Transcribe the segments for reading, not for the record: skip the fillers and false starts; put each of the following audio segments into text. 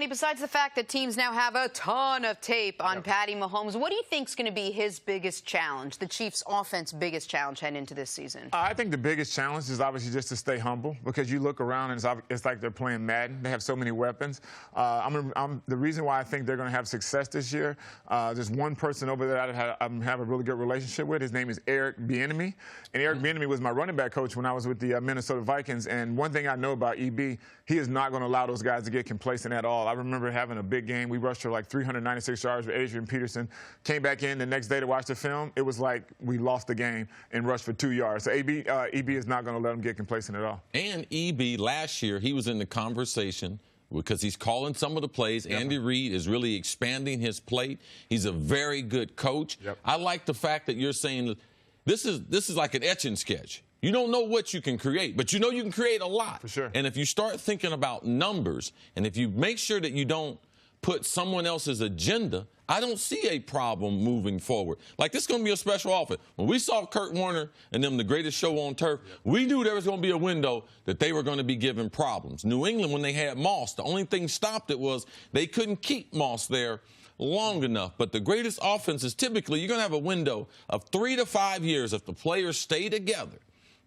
Tony, besides the fact that teams now have a ton of tape on Patty Mahomes, what do you think is going to be his biggest challenge, the Chiefs' offense biggest challenge heading into this season? I think the biggest challenge is obviously just to stay humble, because you look around and it's like they're playing Madden. They have so many weapons. The reason why I think they're going to have success this year, there's one person over there that I have a really good relationship with. His name is Eric Bieniemy. And Eric Bieniemy was my running back coach when I was with the Minnesota Vikings. And one thing I know about EB, he is not going to allow those guys to get complacent at all. I remember having a big game. We rushed for like 396 yards with Adrian Peterson. Came back in the next day to watch the film. It was like we lost the game and rushed for 2 yards. So EB is not going to let them get complacent at all. And EB, last year, he was in the conversation because he's calling some of the plays. Andy Reid is really expanding his plate. He's a very good coach. I like the fact that you're saying this is like an etch and sketch. You don't know what you can create, but you know you can create a lot. For sure. And if you start thinking about numbers, and if you make sure that you don't put someone else's agenda, I don't see a problem moving forward. Like, this is going to be a special offense. When we saw Kurt Warner and them, the greatest show on turf, we knew there was going to be a window that they were going to be given problems. New England, when they had Moss, the only thing stopped it was they couldn't keep Moss there long enough. But the greatest offenses, typically, you're going to have a window of 3 to 5 years if the players stay together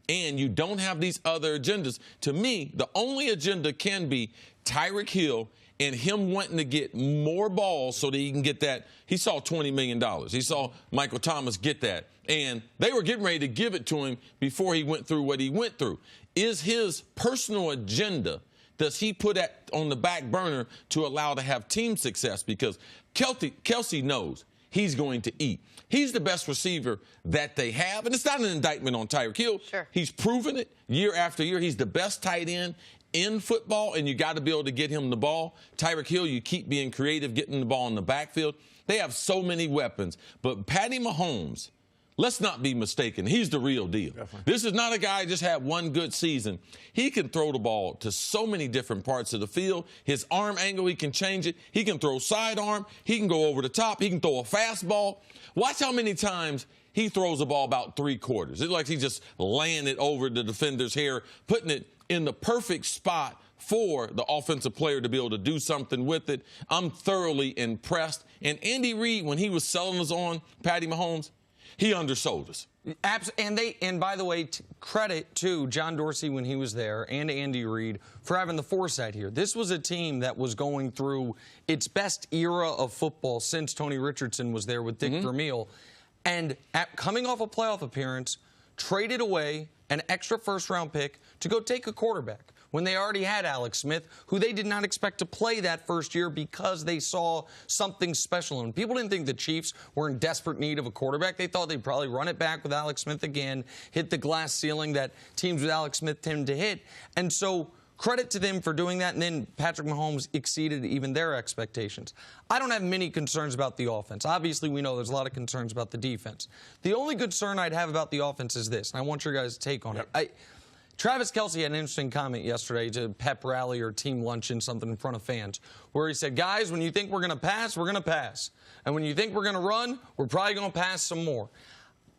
and you don't have these other agendas. To me, the only agenda can be Tyreek Hill and him wanting to get more balls so that he can get that. He saw $20 million. He saw Michael Thomas get that. And they were getting ready to give it to him before he went through what he went through. Is his personal agenda, does he put that on the back burner to allow to have team success? Because Kelsey knows he's going to eat. He's the best receiver that they have. And it's not an indictment on Tyreek Hill. Sure. He's proven it year after year. He's the best tight end in football, and you got to be able to get him the ball. Tyreek Hill, you keep being creative, getting the ball in the backfield. They have so many weapons. But Patty Mahomes, let's not be mistaken, he's the real deal. Definitely. This is not a guy who just had one good season. He can throw the ball to so many different parts of the field. His arm angle, he can change it. He can throw sidearm. He can go over the top. He can throw a fastball. Watch how many times he throws the ball about 3/4. It's like he's just laying it over the defender's hair, putting it in the perfect spot for the offensive player to be able to do something with it. I'm thoroughly impressed. And Andy Reid, when he was selling us on Patty Mahomes, he undersold us. And by the way, credit to John Dorsey when he was there and Andy Reid for having the foresight here. This was a team that was going through its best era of football since Tony Richardson was there with Dick Vermeil. And coming off a playoff appearance, traded away an extra first-round pick to go take a quarterback when they already had Alex Smith, who they did not expect to play that first year because they saw something special in him. People didn't think the Chiefs were in desperate need of a quarterback. They thought they'd probably run it back with Alex Smith again, hit the glass ceiling that teams with Alex Smith tend to hit. And so credit to them for doing that, and then Patrick Mahomes exceeded even their expectations. I don't have many concerns about the offense. Obviously, we know there's a lot of concerns about the defense. The only concern I'd have about the offense is this, and I want your guys' take on it. Travis Kelce had an interesting comment yesterday to pep rally or team luncheon, something in front of fans, where he said, guys, when you think we're going to pass, we're going to pass. And when you think we're going to run, we're probably going to pass some more.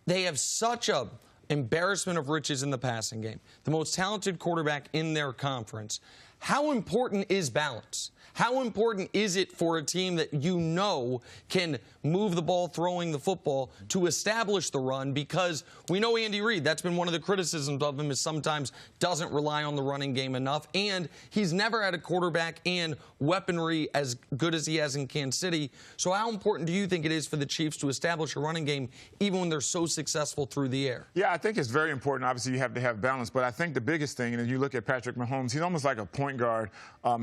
They have such a embarrassment of riches in the passing game, the most talented quarterback in their conference. How important is balance? How important is it for a team that you know can move the ball throwing the football to establish the run? Because we know Andy Reid, that's been one of the criticisms of him, is sometimes doesn't rely on the running game enough. And he's never had a quarterback and weaponry as good as he has in Kansas City. So how important do you think it is for the Chiefs to establish a running game even when they're so successful through the air? Yeah, I think it's very important. Obviously, you have to have balance. But I think the biggest thing, and you look at Patrick Mahomes, he's almost like a point guard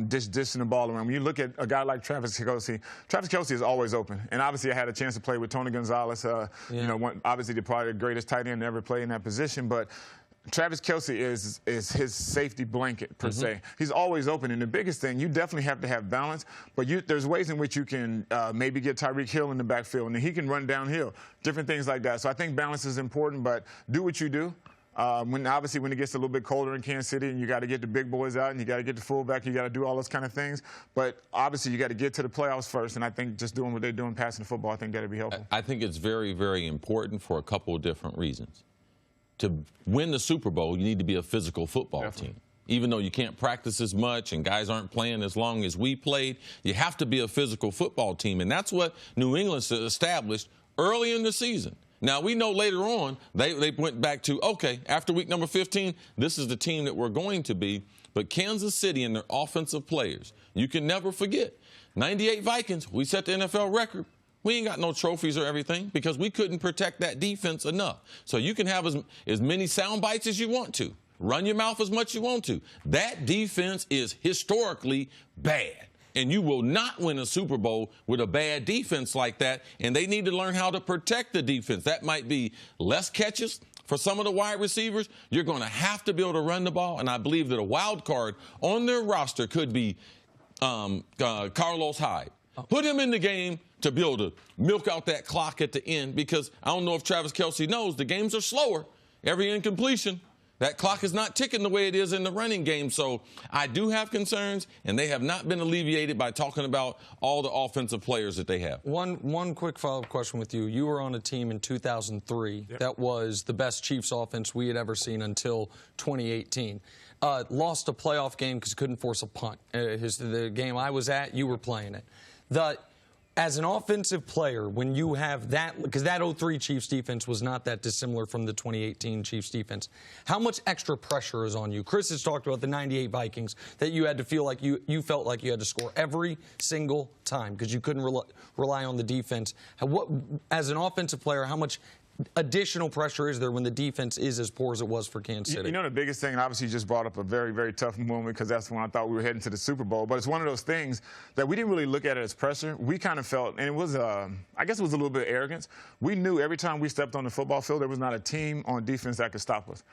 dishing the ball around. When you look at a guy like Travis Kelce is always open. And obviously, I had a chance to play with Tony Gonzalez, obviously probably the greatest tight end to ever play in that position. But Travis Kelce is his safety blanket, per se. He's always open. And the biggest thing, you definitely have to have balance. But there's ways in which you can maybe get Tyreek Hill in the backfield, and then he can run downhill, different things like that. So I think balance is important, but do what you do. When it gets a little bit colder in Kansas City and you got to get the big boys out and you got to get the fullback, you got to do all those kind of things. But obviously you got to get to the playoffs first, and I think just doing what they're doing, passing the football, I think that'd be helpful. I think it's very, very important for a couple of different reasons. To win the Super Bowl, you need to be a physical football team. even though you can't practice as much and guys aren't playing as long as we played. You have to be a physical football team, and that's what New England established early in the season. Now, we know later on they went back to, okay, after week number 15, this is the team that we're going to be. But Kansas City and their offensive players, you can never forget, 98 Vikings, we set the NFL record. We ain't got no trophies or everything because we couldn't protect that defense enough. So you can have as many sound bites as you want to. Run your mouth as much as you want to. That defense is historically bad. And you will not win a Super Bowl with a bad defense like that. And they need to learn how to protect the defense. That might be less catches for some of the wide receivers. You're going to have to be able to run the ball. And I believe that a wild card on their roster could be Carlos Hyde. Put him in the game to be able to milk out that clock at the end, because I don't know if Travis Kelce knows the games are slower. Every incompletion, that clock is not ticking the way it is in the running game. So I do have concerns, and they have not been alleviated by talking about all the offensive players that they have. One quick follow-up question with you. You were on a team in 2003 that was the best Chiefs offense we had ever seen until 2018. Lost a playoff game because couldn't force a punt. The game I was at, you were playing it. As an offensive player, when you have that, because that 03 Chiefs defense was not that dissimilar from the 2018 Chiefs defense, how much extra pressure is on you? Chris has talked about the 98 Vikings, that you had to feel like you felt like you had to score every single time because you couldn't rely on the defense. As an offensive player, how much additional pressure is there when the defense is as poor as it was for Kansas City? You know, the biggest thing, and obviously you just brought up a very, very tough moment because that's when I thought we were heading to the Super Bowl. But it's one of those things that we didn't really look at it as pressure. We kind of felt, and it was, I guess it was a little bit of arrogance. We knew every time we stepped on the football field, there was not a team on defense that could stop us.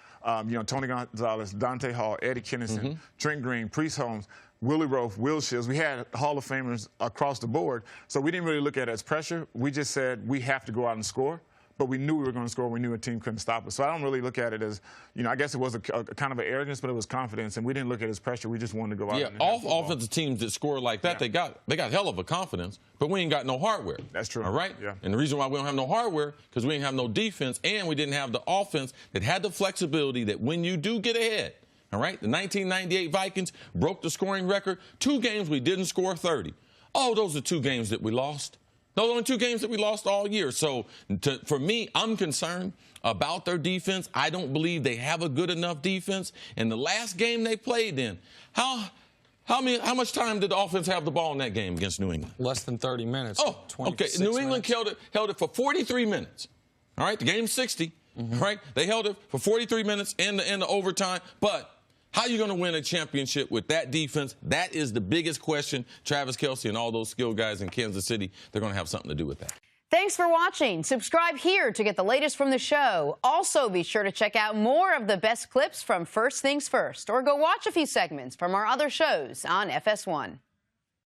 Tony Gonzalez, Dante Hall, Eddie Kennison, Trent Green, Priest Holmes, Willie Roaf, Will Shields. We had Hall of Famers across the board. So we didn't really look at it as pressure. We just said we have to go out and score. But we knew we were going to score. We knew a team couldn't stop us. So I don't really look at it as, I guess it was a kind of an arrogance, but it was confidence. And we didn't look at it as pressure. We just wanted to go out. Yeah, all offensive teams that score like that, they got hell of a confidence, but we ain't got no hardware. That's true. All right? Yeah. And the reason why we don't have no hardware, because we didn't have no defense, and we didn't have the offense that had the flexibility that when you do get ahead, all right, the 1998 Vikings broke the scoring record. 2 games we didn't score 30. Oh, those are 2 games that we lost. Those are only 2 games that we lost all year. So, for me, I'm concerned about their defense. I don't believe they have a good enough defense. And the last game they played in, how much time did the offense have the ball in that game against New England? Less than 30 minutes. Oh, okay. New England held it for 43 minutes. All right, the game's 60. All right, they held it for 43 minutes in the overtime. But how are you going to win a championship with that defense? That is the biggest question. Travis Kelce and all those skilled guys in Kansas City, they're going to have something to do with that. Thanks for watching. Subscribe here to get the latest from the show. Also, be sure to check out more of the best clips from First Things First, or go watch a few segments from our other shows on FS1.